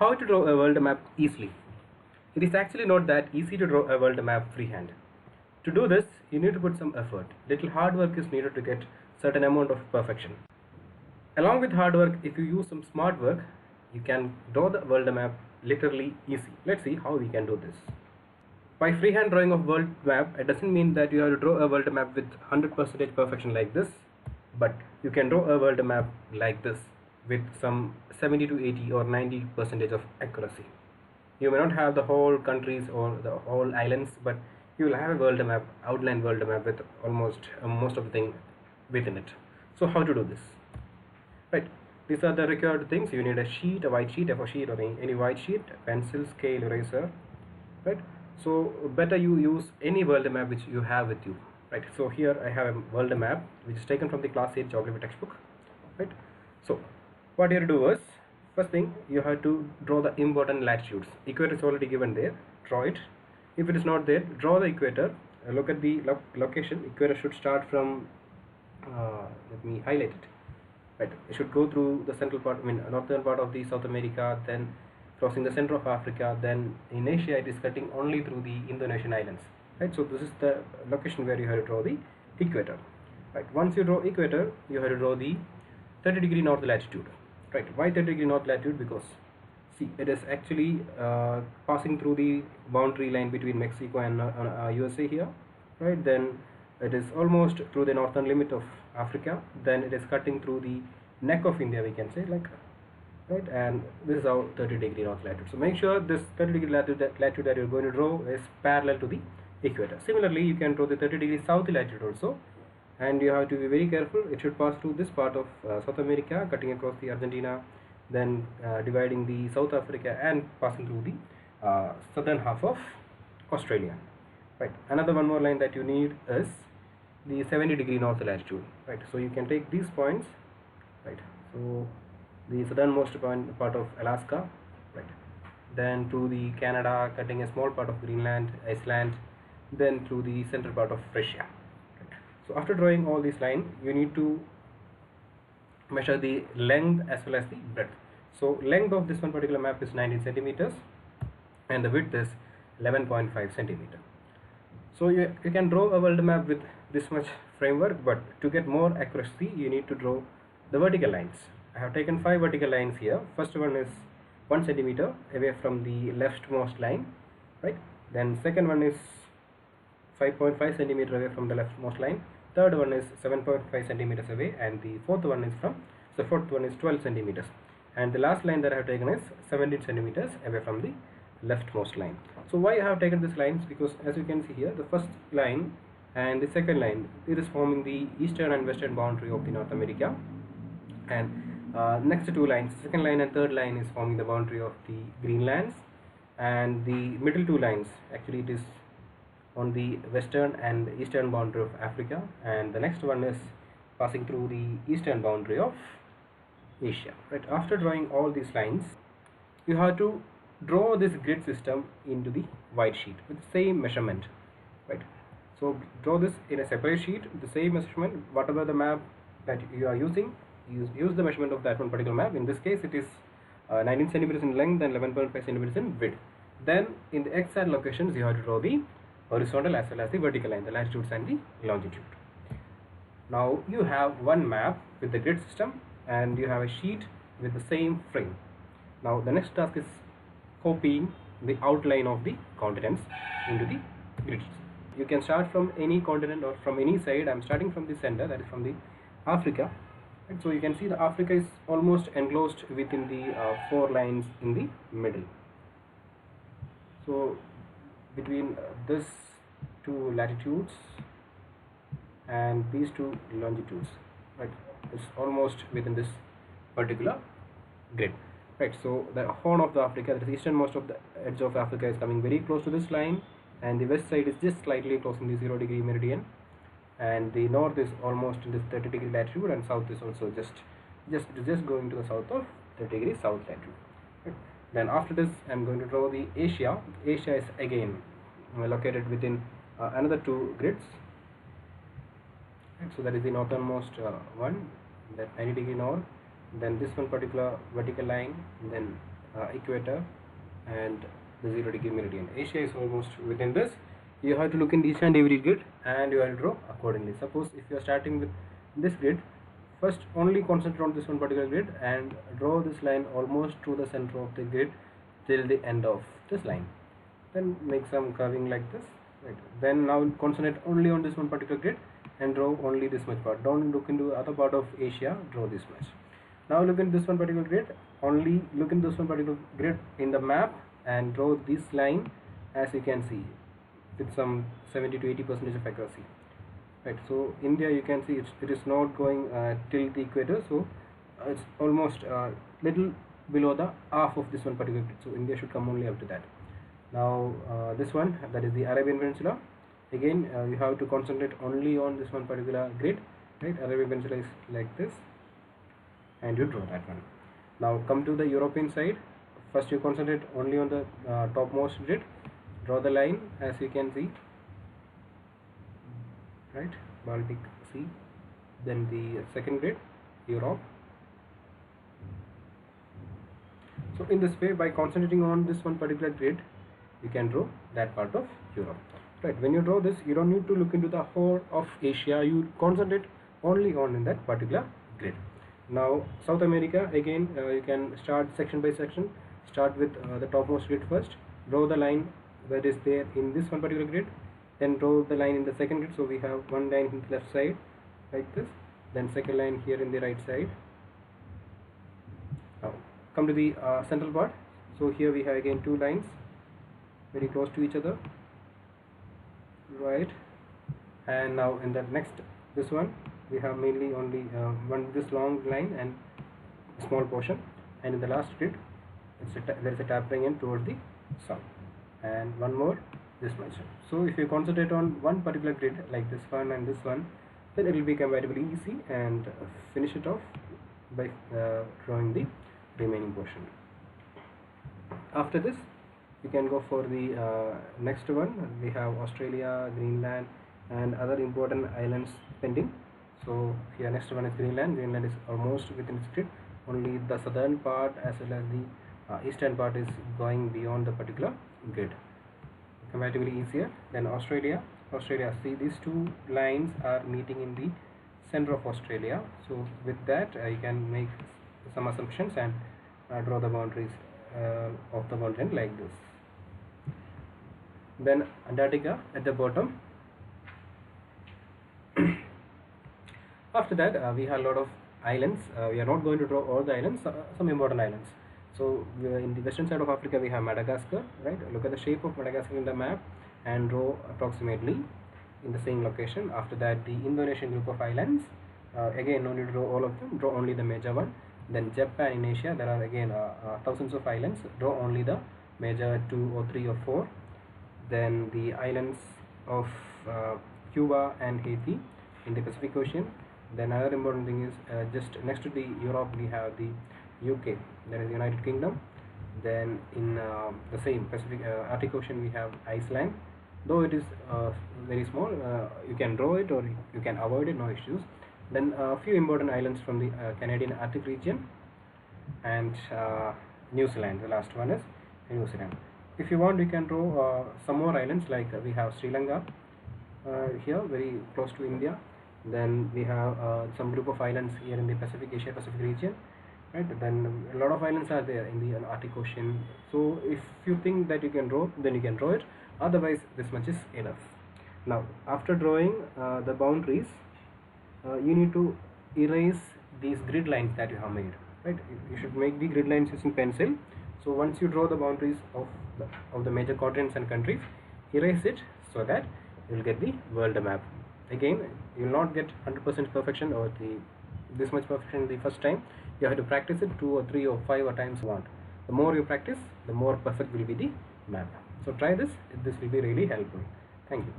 How to draw a world map easily? It is actually not that easy to draw a world map freehand. To do this, you need to put some effort. Little hard work is needed to get certain amount of perfection. Along with hard work, if you use some smart work, you can draw the world map literally easy. Let's see how we can do this. By freehand drawing of world map, it doesn't mean that you have to draw a world map with 100% perfection like this, but you can draw a world map like this with some 70 to 80 or 90% of accuracy. You may not have the whole countries or the whole islands, but you will have a world map, outline world map with almost most of the thing within it. So how to do this? Right, these are the required things. You need a sheet, a white sheet, A4 sheet, or any white sheet, pencil, scale, eraser. Right, so better you use any world map which you have with you. Right, so here I have a world map which is taken from the class 8 geography textbook. Right, so what you have to do is, first thing, you have to draw the important latitudes. Equator is already given there, draw it. If it is not there, draw the equator. Look at the location. Equator should start from, let me highlight it. Right, it should go through the central part, northern part of the South America, then crossing the center of Africa, then in Asia it is cutting only through the Indonesian islands. Right, so this is the location where you have to draw the equator. Right, once you draw equator, you have to draw the 30-degree north latitude. Right, why 30-degree north latitude? Because see, it is actually passing through the boundary line between Mexico and USA here. Right, then it is almost through the northern limit of Africa, then it is cutting through the neck of India, we can say, like, right, and this is our 30-degree north latitude. So make sure this 30-degree latitude that you're going to draw is parallel to the equator. Similarly, you can draw the 30-degree south latitude also, and you have to be very careful. It should pass through this part of South America, cutting across the Argentina, then dividing the South Africa and passing through the southern half of Australia. Right, another one more line that you need is the 70-degree north latitude. Right, so you can take these points. Right, so the southernmost part of Alaska, right, then through the Canada, cutting a small part of Greenland, Iceland, then through the central part of Russia. Right. So after drawing all these lines, you need to measure the length as well as the breadth. So length of this one particular map is 19 centimeters and the width is 11.5 centimeter. So you can draw a world map with this much framework, but to get more accuracy you need to draw the vertical lines. I have taken 5 vertical lines here. First one is 1 centimeter away from the leftmost line, right? Then second one is 5.5 centimeter away from the leftmost line. Third one is 7.5 centimeters away, and the fourth one is 12 centimeters. And the last line that I have taken is 17 centimeters away from the leftmost line. So why I have taken these lines? Because as you can see here, the first line and the second line, it is forming the eastern and western boundary of the North America, and next two lines, second line and third line, is forming the boundary of the Greenlands, and the middle two lines, actually it is on the western and eastern boundary of Africa, and the next one is passing through the eastern boundary of Asia. Right, after drawing all these lines, you have to draw this grid system into the white sheet with the same measurement. Right, so draw this in a separate sheet with the same measurement. Whatever the map that you are using, use the measurement of that one particular map. In this case it is 19 centimeters in length and 11.5 centimeters in width. Then in the exact locations you have to draw the horizontal as well as the vertical line, the latitudes and the longitude. Now you have one map with the grid system and you have a sheet with the same frame. Now the next task is copying the outline of the continents into the grid system. You can start from any continent or from any side. I am starting from the center, that is from the Africa. Right, so you can see the Africa is almost enclosed within the 4 lines in the middle. So between this 2 latitudes and these 2 longitudes, right, it's almost within this particular grid. Right, so the horn of the Africa, the easternmost of the edge of Africa, is coming very close to this line, and the west side is just slightly crossing the 0-degree meridian, and the north is almost in this 30-degree latitude, and south is also just going to the south of 30-degree south latitude. Right. Then after this I am going to draw the Asia. Asia is again located within another 2 grids. Right, so that is the northernmost one, that 90-degree north, then this one particular vertical line, then equator and the 0 degree meridian. Asia is almost within this. You have to look in each and every grid and you have to draw accordingly. Suppose if you are starting with this grid, first only concentrate on this one particular grid and draw this line almost to the center of the grid till the end of this line. Then make some curving like this, right? Then now concentrate only on this one particular grid and draw only this much part. Don't look into other part of Asia, draw this much. Now look at this one particular grid, only look in this one particular grid in the map and draw this line, as you can see with some 70 to 80% of accuracy, right? So India, you can see it is not going till the equator, so it's almost little below the half of this one particular grid, so India should come only up to that. Now this one, that is the Arabian Peninsula. Again you have to concentrate only on this one particular grid, right? Arabian Peninsula is like this and you draw that one. Now come to the European side. First you concentrate only on the topmost grid, draw the line as you can see, right? Baltic Sea. Then the second grid, Europe. So in this way, by concentrating on this one particular grid, you can draw that part of Europe, right? When you draw this, you don't need to look into the whole of Asia, you concentrate only on in that particular grid. Now South America, again you can start section by section. Start with the topmost grid first, draw the line that is there in this one particular grid, then draw the line in the second grid. So we have one line in the left side like this, then second line here in the right side. Now come to the central part. So here we have again two lines very close to each other, right? And now in the next, this one, we have mainly only one this long line and small portion, and in the last grid there is a tapering end toward the south, and one more this much. So if you concentrate on one particular grid like this one and this one, then it will become very easy and finish it off by drawing the remaining portion. After this, you can go for the next one. We have Australia, Greenland and other important islands pending. So here next one is Greenland. Greenland is almost within its grid, only the southern part as well as the eastern part is going beyond the particular grid, comparatively easier. Then Australia, see these two lines are meeting in the center of Australia, so with that you can make some assumptions and draw the boundaries of the continent like this. Then Antarctica at the bottom. After that we have a lot of islands. We are not going to draw all the islands, some important islands. So in the western side of Africa we have Madagascar, right? Look at the shape of Madagascar in the map and draw approximately in the same location. After that the Indonesian group of islands, again no need to draw all of them, draw only the major one. Then Japan in Asia, there are again thousands of islands, draw only the major 2 or 3 or 4. Then the islands of Cuba and Haiti in the Pacific Ocean. Then another important thing is just next to the Europe we have the UK, that is United Kingdom. Then in the same Pacific Arctic Ocean we have Iceland, though it is very small, you can draw it or you can avoid it, no issues. Then a few important islands from the Canadian Arctic region and New Zealand, the last one is New Zealand. If you want, you can draw some more islands, like we have Sri Lanka here very close to India. Then we have some group of islands here in the Asia Pacific region, right? Then a lot of islands are there in the Arctic Ocean. So if you think that you can draw, then you can draw it, otherwise this much is enough. Now after drawing the boundaries, you need to erase these grid lines that you have made, right? You should make the grid lines using pencil. So once you draw the boundaries of the major continents and countries, erase it so that you will get the world map. Again, you will not get 100% perfection or this much perfection the first time. You have to practice it 2 or 3 or 5 times you want. The more you practice, the more perfect will be the map. So try this. This will be really helpful. Thank you.